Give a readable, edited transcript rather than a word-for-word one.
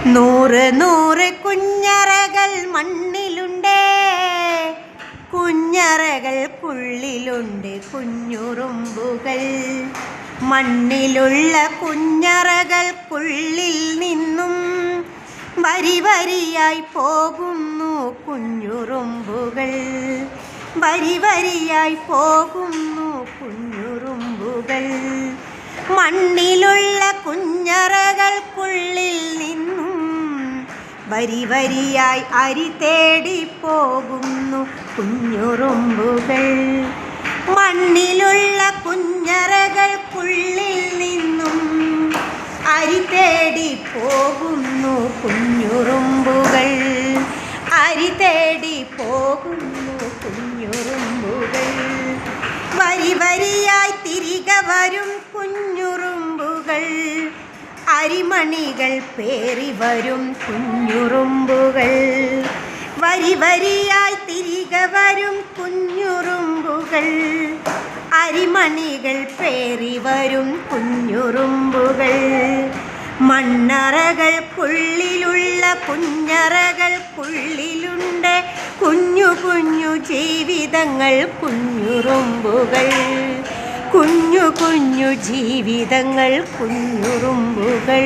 നൂറ് നൂറ് കുഞ്ഞറകൾ മണ്ണിലുണ്ടേ, കുഞ്ഞറകൾക്കുള്ളിലുണ്ട് കുഞ്ഞുറുമ്പുകൾ. മണ്ണിലുള്ള കുഞ്ഞറകൾക്കുള്ളിൽ നിന്നും വരി വരിയായി പോകുന്നു കുഞ്ഞുറുമ്പുകൾ. വരി വരിയായി പോകുന്നു കുഞ്ഞുറുമ്പുകൾ. മണ്ണിലുള്ള കുഞ്ഞറകൾക്കുള്ളിൽ നിന്നും വരി വരിയായി അരി തേടി പോകുന്നു കുഞ്ഞുറുമ്പുകൾ. മണ്ണിലുള്ള കുഞ്ഞറകൾക്കുള്ളിൽ നിന്നും അരി തേടി പോകുന്നു കുഞ്ഞുറുമ്പുകൾ. അരി തേടി പോകുന്നു കുഞ്ഞുറുമ്പുകൾ. വരി വരിയായി തിരികെ വരും കുഞ്ഞുറുമ്പുകൾ. അരിമണികൾ പേറി വരും കുഞ്ഞുറുമ്പുകൾ. വരി വരിയായി തിരികെ വരും കുഞ്ഞുറുമ്പുകൾ. അരിമണികൾ പേറി വരും കുഞ്ഞുറുമ്പുകൾ. മണ്ണറകൾക്കുള്ളിലുള്ള കുഞ്ഞറകൾക്കുള്ളിലുണ്ട് കുഞ്ഞു കുഞ്ഞു ജീവിതങ്ങൾ കുഞ്ഞുറുമ്പുകൾ. കുഞ്ഞു കുഞ്ഞു ജീവിതങ്ങൾ കുഞ്ഞുറുമ്പുകൾ.